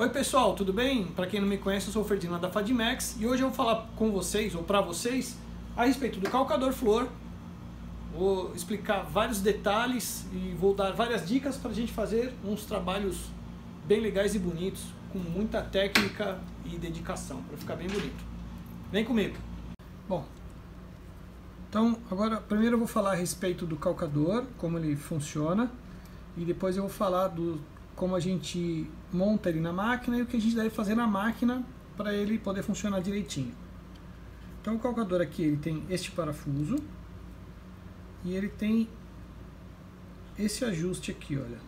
Oi pessoal, tudo bem? Para quem não me conhece, eu sou o Ferdinando da Fadimex e hoje eu vou falar com vocês, ou para vocês, a respeito do calcador flor. Vou explicar vários detalhes e vou dar várias dicas para a gente fazer uns trabalhos bem legais e bonitos, com muita técnica e dedicação, para ficar bem bonito. Vem comigo! Bom, então agora primeiro eu vou falar a respeito do calcador, como ele funciona, e depois eu vou falar do como a gente monta ele na máquina e o que a gente deve fazer na máquina para ele poder funcionar direitinho. Então o calcador aqui ele tem este parafuso e ele tem esse ajuste aqui, olha.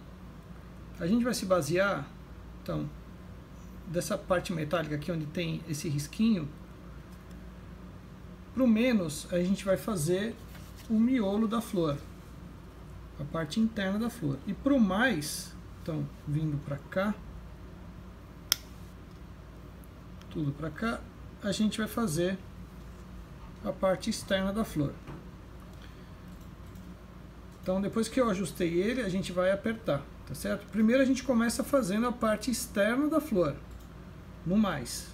A gente vai se basear, então, dessa parte metálica aqui onde tem esse risquinho. Para o menos a gente vai fazer o miolo da flor, a parte interna da flor. E para o mais, então, vindo para cá, tudo para cá, a gente vai fazer a parte externa da flor. Então, depois que eu ajustei ele, a gente vai apertar, tá certo? Primeiro a gente começa fazendo a parte externa da flor, no mais.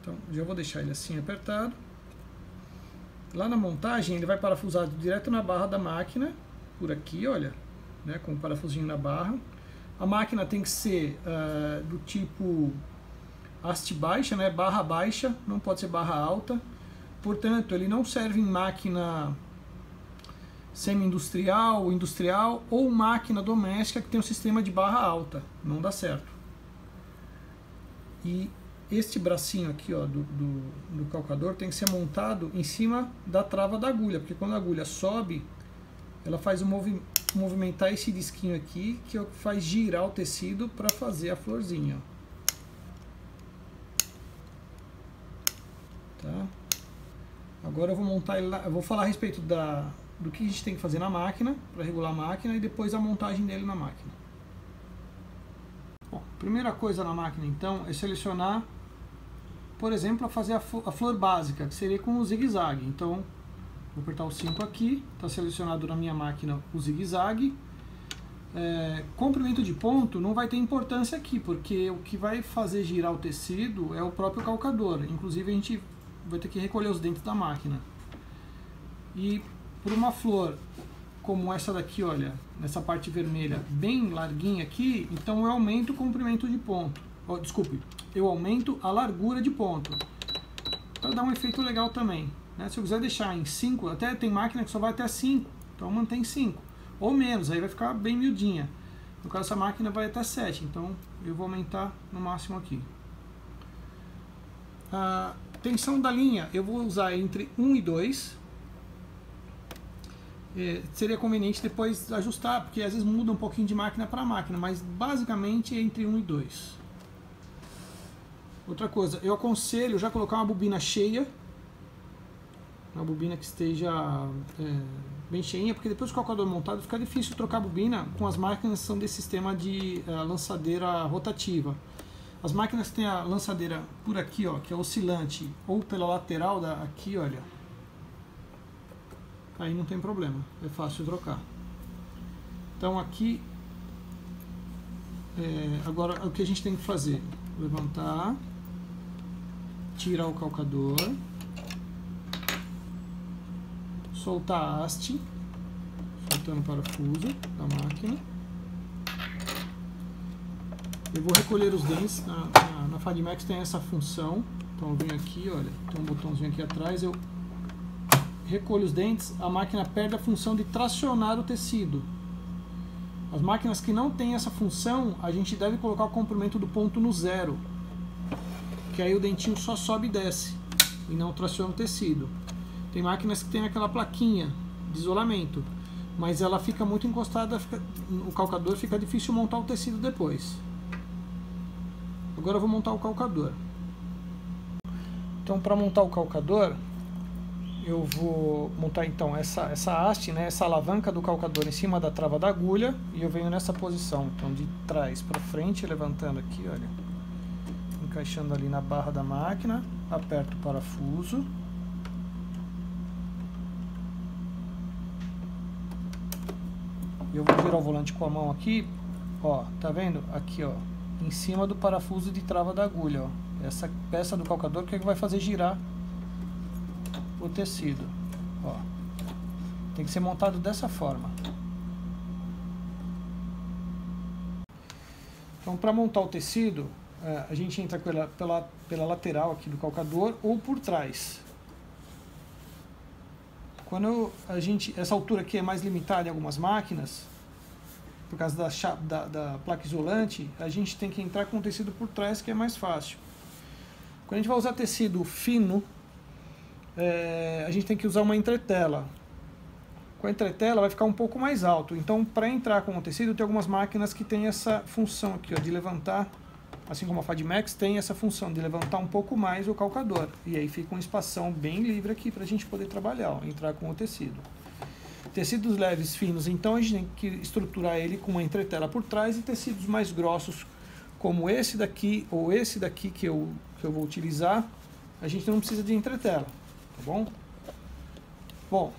Então, já vou deixar ele assim apertado. Lá na montagem, ele vai parafusado direto na barra da máquina, por aqui, olha, né, com o parafusinho na barra. A máquina tem que ser do tipo haste baixa, né, barra baixa, não pode ser barra alta. Portanto, ele não serve em máquina semi-industrial, industrial ou máquina doméstica que tem um sistema de barra alta. Não dá certo. E este bracinho aqui, ó, do calcador tem que ser montado em cima da trava da agulha, porque quando a agulha sobe, ela faz movimentar esse disquinho aqui, que faz girar o tecido para fazer a florzinha. Tá? Agora eu vou montar ele lá, eu vou falar a respeito do que a gente tem que fazer na máquina, para regular a máquina, e depois a montagem dele na máquina. Bom, primeira coisa na máquina então é selecionar, por exemplo, a fazer a flor básica, que seria com o zigue-zague. Então, vou apertar o 5 aqui, está selecionado na minha máquina o zigue-zague. Comprimento de ponto não vai ter importância aqui, porque o que vai fazer girar o tecido é o próprio calcador. Inclusive a gente vai ter que recolher os dentes da máquina. E por uma flor como essa daqui, olha, nessa parte vermelha bem larguinha aqui, então eu aumento o comprimento de ponto. Oh, desculpe, eu aumento a largura de ponto, para dar um efeito legal também. Se eu quiser deixar em 5, até tem máquina que só vai até 5, então mantém 5. Ou menos, aí vai ficar bem miudinha. No caso, essa máquina vai até 7, então eu vou aumentar no máximo aqui. A tensão da linha eu vou usar entre 1 e 2. Seria conveniente depois ajustar, porque às vezes muda um pouquinho de máquina para máquina, mas basicamente é entre 1 e 2. Outra coisa, eu aconselho já colocar uma bobina cheia, uma bobina que esteja bem cheinha, porque depois do calcador montado fica difícil trocar a bobina com as máquinas que são desse sistema de lançadeira rotativa. As máquinas que tem a lançadeira por aqui, ó, que é oscilante, ou pela lateral aqui, olha, aí não tem problema, é fácil trocar. Então aqui, agora o que a gente tem que fazer? Levantar, tirar o calcador, soltar a haste, soltando o parafuso da máquina. Eu vou recolher os dentes, na Fadimex tem essa função, então eu venho aqui, olha, tem um botãozinho aqui atrás, eu recolho os dentes, a máquina perde a função de tracionar o tecido. As máquinas que não têm essa função, a gente deve colocar o comprimento do ponto no 0, que aí o dentinho só sobe e desce, e não traciona o tecido. Tem máquinas que tem aquela plaquinha de isolamento, mas ela fica muito encostada, o calcador fica difícil montar o tecido depois. Agora eu vou montar o calcador. Então, para montar o calcador, eu vou montar então essa haste, né, essa alavanca do calcador em cima da trava da agulha, e eu venho nessa posição, então de trás para frente, levantando aqui, olha, encaixando ali na barra da máquina, aperto o parafuso, eu vou girar o volante com a mão aqui, ó, tá vendo? Aqui, ó, em cima do parafuso de trava da agulha, ó. Essa peça do calcador que é que vai fazer girar o tecido, ó. Tem que ser montado dessa forma. Então, para montar o tecido, a gente entra pela lateral aqui do calcador ou por trás. Quando essa altura aqui é mais limitada em algumas máquinas, por causa da placa isolante, a gente tem que entrar com o tecido por trás, que é mais fácil. Quando a gente vai usar tecido fino, a gente tem que usar uma entretela. Com a entretela vai ficar um pouco mais alto. Então, para entrar com o tecido, tem algumas máquinas que tem essa função aqui, ó, de levantar, assim como a Fadmax tem essa função de levantar um pouco mais o calcador. E aí fica um espação bem livre aqui para a gente poder trabalhar, ó, entrar com o tecido. Tecidos leves, finos, então a gente tem que estruturar ele com uma entretela por trás, e tecidos mais grossos, como esse daqui ou esse daqui que eu vou utilizar, a gente não precisa de entretela, tá bom? Bom,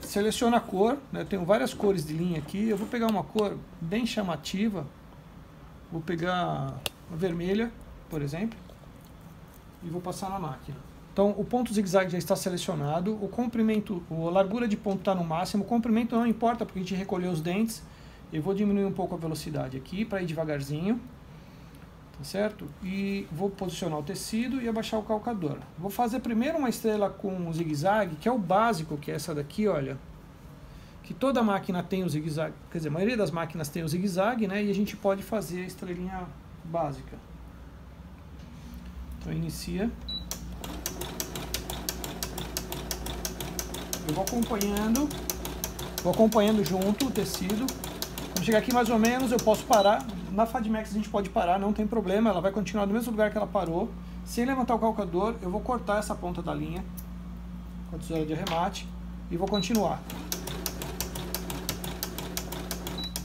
seleciona a cor, né? Eu tenho várias cores de linha aqui, eu vou pegar uma cor bem chamativa, vou pegar a vermelha, por exemplo, e vou passar na máquina. Então, o ponto zigue-zague já está selecionado, o comprimento, a largura de ponto está no máximo, o comprimento não importa porque a gente recolheu os dentes. Eu vou diminuir um pouco a velocidade aqui para ir devagarzinho, tá certo? E vou posicionar o tecido e abaixar o calcador. Vou fazer primeiro uma estrela com o zigue-zague, que é o básico, que é essa daqui, olha. Que toda máquina tem o zigue-zague, quer dizer, a maioria das máquinas tem o zigue-zague, né? E a gente pode fazer a estrelinha básica. Então, inicia. Eu vou acompanhando junto o tecido. Quando chegar aqui mais ou menos, eu posso parar. Na Fadmax a gente pode parar, não tem problema. Ela vai continuar no mesmo lugar que ela parou. Sem levantar o calcador, eu vou cortar essa ponta da linha com a tesoura de arremate e vou continuar.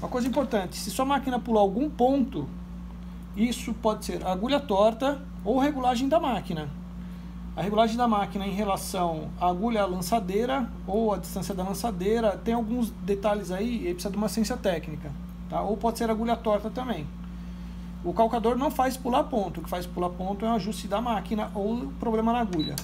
Uma coisa importante, se sua máquina pular algum ponto, isso pode ser agulha torta ou regulagem da máquina. A regulagem da máquina em relação à agulha lançadeira ou a distância da lançadeira tem alguns detalhes aí e precisa de uma ciência técnica, tá? Ou pode ser agulha torta também. O calcador não faz pular ponto, o que faz pular ponto é o ajuste da máquina ou problema na agulha.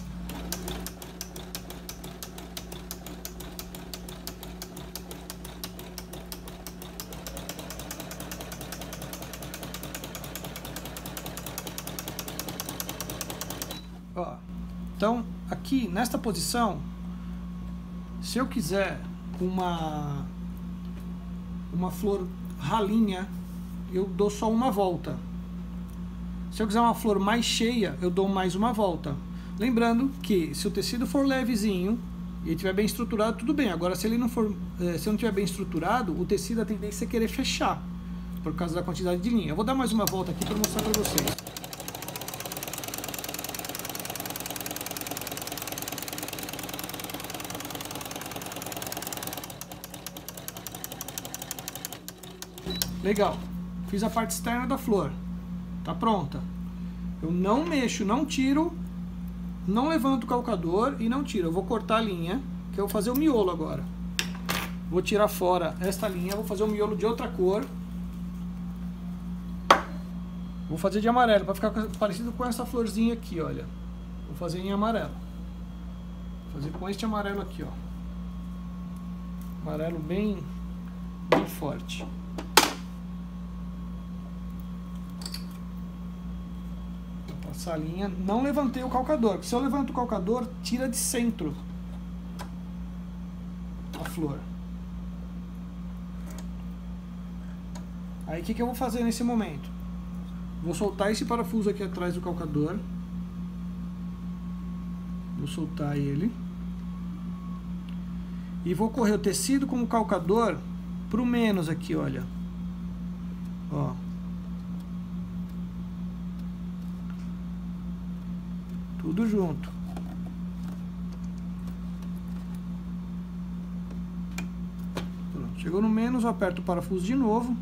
Ó. Então, aqui, nesta posição, se eu quiser uma flor ralinha, eu dou só uma volta. Se eu quiser uma flor mais cheia, eu dou mais uma volta. Lembrando que, se o tecido for levezinho e ele estiver bem estruturado, tudo bem. Agora, se ele não for, se não estiver bem estruturado, o tecido a tendência é querer fechar, por causa da quantidade de linha. Eu vou dar mais uma volta aqui para mostrar para vocês. Legal, fiz a parte externa da flor, tá pronta. Eu não mexo, não tiro, não levanto o calcador e não tiro. Eu vou cortar a linha, que eu vou fazer o miolo agora. Vou tirar fora esta linha, vou fazer o miolo de outra cor. Vou fazer de amarelo, para ficar parecido com essa florzinha aqui, olha. Vou fazer em amarelo. Vou fazer com este amarelo aqui, ó. Amarelo bem forte. Essa linha, não levantei o calcador, porque se eu levanto o calcador, tira de centro a flor. Aí o que eu vou fazer nesse momento? Vou soltar esse parafuso aqui atrás do calcador. Vou soltar ele. E vou correr o tecido com o calcador pro menos aqui, olha. Ó. Tudo junto. Pronto. Chegou no menos, eu aperto o parafuso de novo.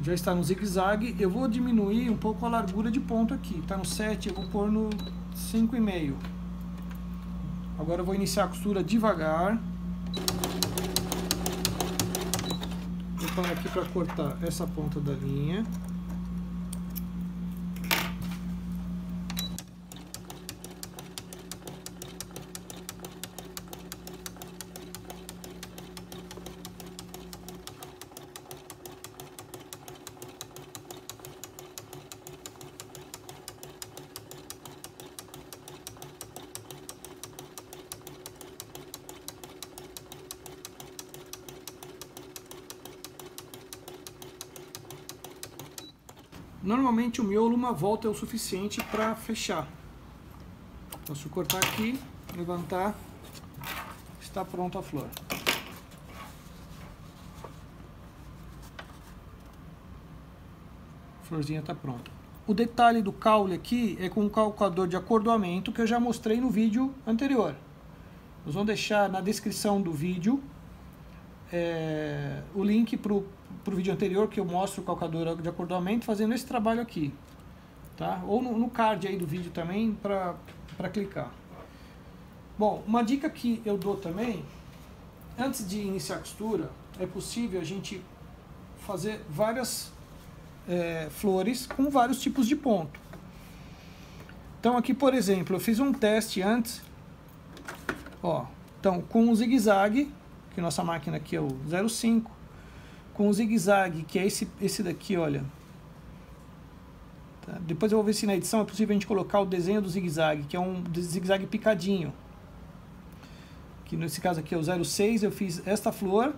Já está no zigue-zague. Eu vou diminuir um pouco a largura de ponto aqui. Está no 7, eu vou pôr no 5,5. Agora eu vou iniciar a costura devagar. Eu parar aqui para cortar essa ponta da linha. Normalmente o miolo, uma volta é o suficiente para fechar. Posso cortar aqui, levantar, está pronta a flor. A florzinha está pronta. O detalhe do caule aqui é com o calcador de acordoamento que eu já mostrei no vídeo anterior. Nós vamos deixar na descrição do vídeo o link para o vídeo anterior que eu mostro o calcador de acordoamento fazendo esse trabalho aqui, tá? Ou no card aí do vídeo também para clicar. Bom, uma dica que eu dou também, antes de iniciar a costura, é possível a gente fazer várias flores com vários tipos de ponto. Então aqui, por exemplo, eu fiz um teste antes, ó, então com o zigue-zague, que nossa máquina aqui é o 05, com o zigue-zague, que é esse daqui, olha. Tá? Depois eu vou ver se na edição é possível a gente colocar o desenho do zigue-zague, que é um zigue-zague picadinho. Que nesse caso aqui é o 06, eu fiz esta flor,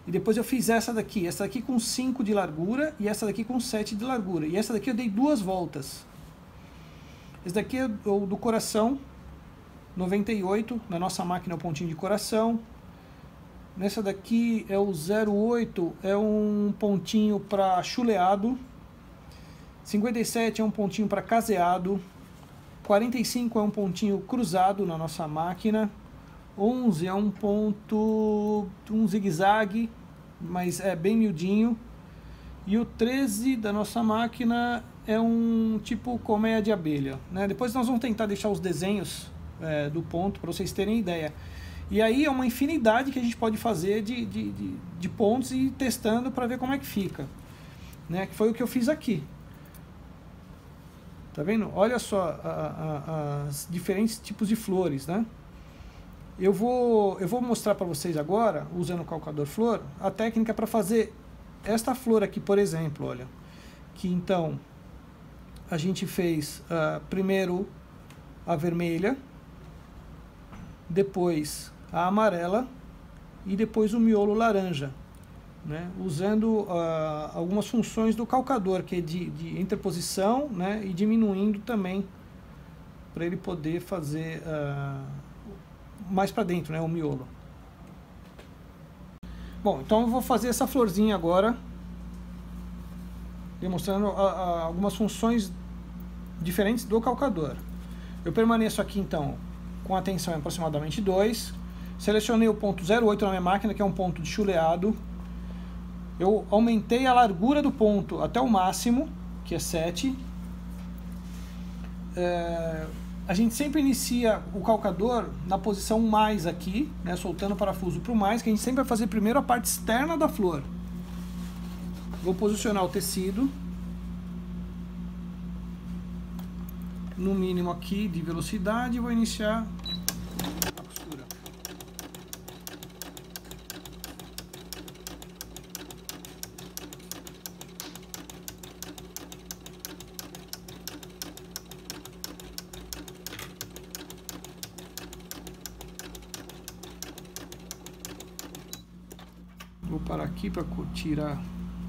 e depois eu fiz essa daqui com 5 de largura, e essa daqui com 7 de largura. E essa daqui eu dei 2 voltas. Esse daqui é o do coração, 98, na nossa máquina é o pontinho de coração. Nessa daqui é o 08, é um pontinho para chuleado. 57 é um pontinho para caseado. 45 é um pontinho cruzado na nossa máquina. 11 é um ponto, um zigue-zague, mas é bem miudinho. E o 13 da nossa máquina é um tipo colmeia de abelha, né? Depois nós vamos tentar deixar os desenhos do ponto para vocês terem ideia. E aí é uma infinidade que a gente pode fazer de pontos e ir testando para ver como é que fica, né? Que foi o que eu fiz aqui. Tá vendo? Olha só as diferentes tipos de flores, né? Eu vou mostrar para vocês agora, usando o calcador flor, a técnica para fazer esta flor aqui, por exemplo, olha. Que então a gente fez primeiro a vermelha, depois a amarela e depois o miolo laranja, né? Usando algumas funções do calcador, que é de interposição, né? E diminuindo também para ele poder fazer mais para dentro, né? O miolo. Bom, então eu vou fazer essa florzinha agora, demonstrando algumas funções diferentes do calcador. Eu permaneço aqui então com a tensão em aproximadamente 2. Selecionei o ponto 08 na minha máquina, que é um ponto de chuleado. Eu aumentei a largura do ponto até o máximo, que é 7. A gente sempre inicia o calcador na posição mais aqui, né, soltando o parafuso para o mais, que a gente sempre vai fazer primeiro a parte externa da flor. Vou posicionar o tecido no mínimo aqui de velocidade e vou iniciar a costura. Vou parar aqui para tirar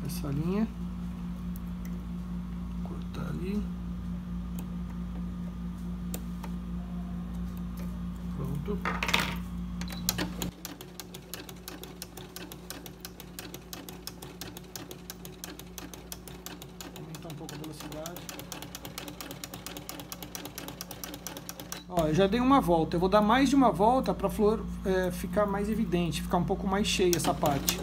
essa linha, cortar ali. Pronto. Aumentar um pouco a velocidade. Ó, eu já dei uma volta. Eu vou dar mais de uma volta para a flor ficar mais evidente, ficar um pouco mais cheia essa parte.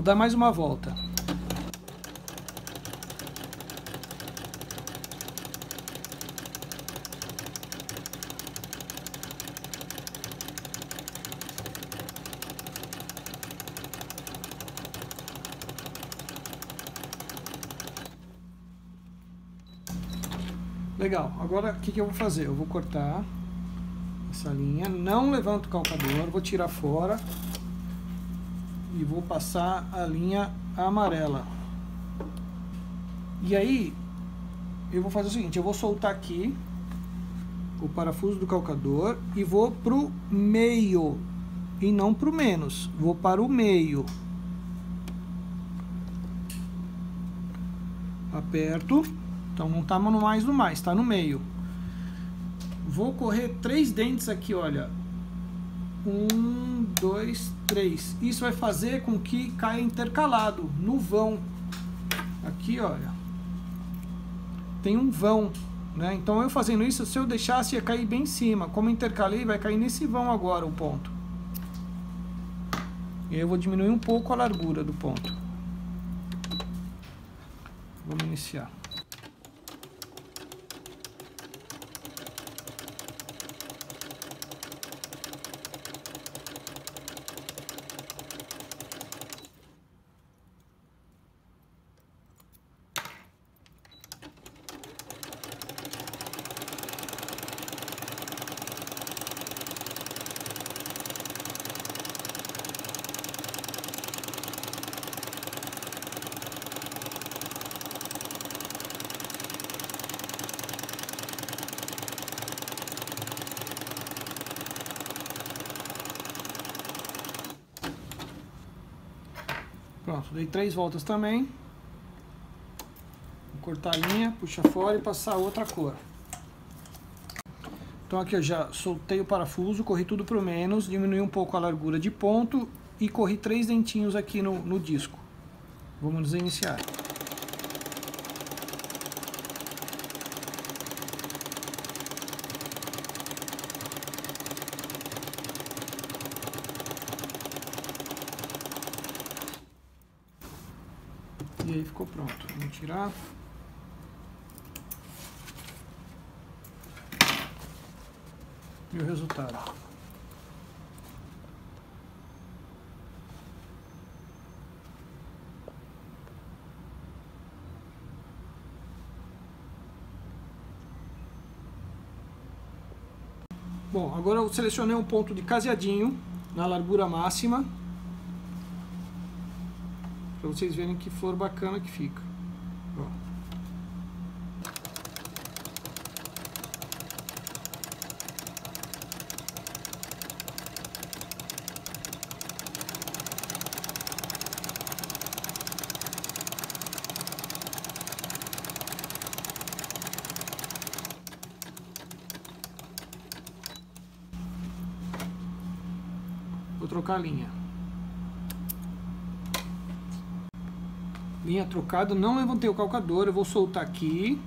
Vou dar mais uma volta. Legal, agora o que eu vou fazer? Eu vou cortar essa linha, não levanto o calcador, vou tirar fora e vou passar a linha amarela. E aí eu vou fazer o seguinte, eu vou soltar aqui o parafuso do calcador e vou pro meio e não pro menos, vou para o meio. Aperto. Então não tá mais no mais, tá no meio. Vou correr 3 dentes aqui, olha. 1, 2, 3. Isso vai fazer com que caia intercalado no vão. Aqui, olha. Tem um vão, né? Então eu fazendo isso, se eu deixasse ia cair bem em cima. Como eu intercalei, vai cair nesse vão agora o ponto. E aí eu vou diminuir um pouco a largura do ponto. Vamos iniciar. Pronto, dei 3 voltas também. Vou cortar a linha, puxar fora e passar outra cor. Então aqui eu já soltei o parafuso, corri tudo pro menos, diminui um pouco a largura de ponto e corri 3 dentinhos aqui no disco. Vamos iniciar. E aí ficou pronto. Vamos tirar. E o resultado. Bom, agora eu selecionei um ponto de caseadinho na largura máxima. Para vocês verem que flor bacana que fica. Ó. Vou trocar a linha. Linha trocada, não levantei o calcador, eu vou soltar aqui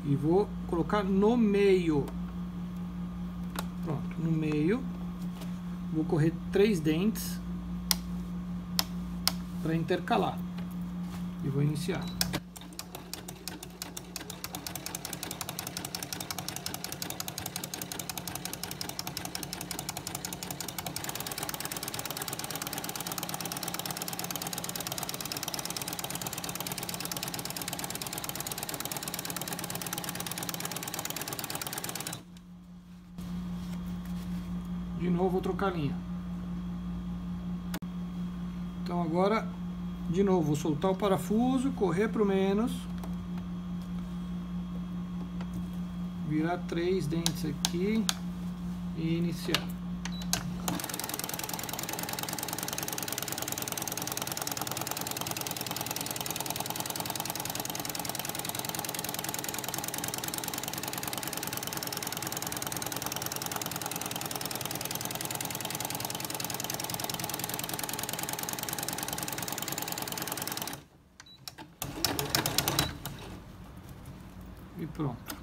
e vou colocar no meio. Pronto, no meio. Vou correr 3 dentes para intercalar e vou iniciar. De novo vou trocar a linha. Então agora, de novo, vou soltar o parafuso, correr para o menos. Virar 3 dentes aqui e iniciar. E pronto.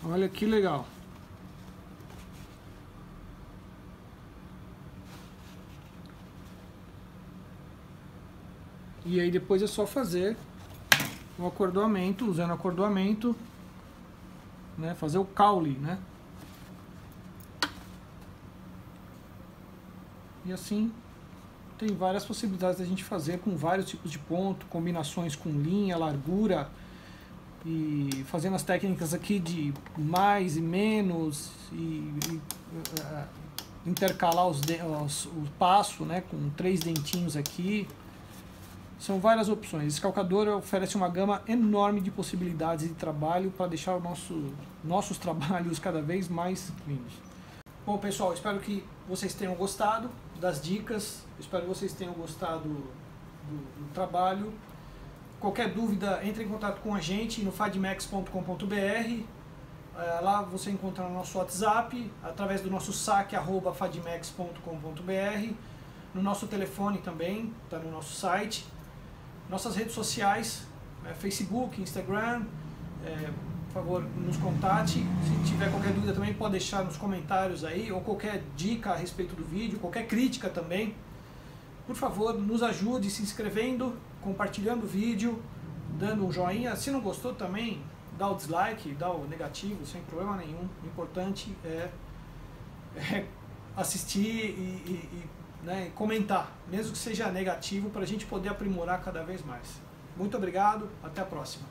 Olha que legal. E aí depois é só fazer o acordoamento, usando acordoamento, né, fazer o caule, né? E assim tem várias possibilidades da gente fazer com vários tipos de ponto, combinações com linha, largura, e fazendo as técnicas aqui de mais e menos, intercalar o passo, né, com 3 dentinhos aqui. São várias opções. Esse calcador oferece uma gama enorme de possibilidades de trabalho para deixar nossos trabalhos cada vez mais lindos. Bom, pessoal, espero que vocês tenham gostado das dicas, espero que vocês tenham gostado do trabalho. Qualquer dúvida, entre em contato com a gente no fadmax.com.br. Lá você encontra o nosso WhatsApp, através do nosso saque @fadmax.com.br, no nosso telefone também, está no nosso site. Nossas redes sociais, Facebook, Instagram, por favor, nos contate. Se tiver qualquer dúvida também pode deixar nos comentários aí, ou qualquer dica a respeito do vídeo, qualquer crítica também. Por favor, nos ajude se inscrevendo, compartilhando o vídeo, dando um joinha. Se não gostou também, dá o dislike, dá o negativo, sem problema nenhum. O importante é assistir né, comentar, mesmo que seja negativo, para a gente poder aprimorar cada vez mais. Muito obrigado, até a próxima.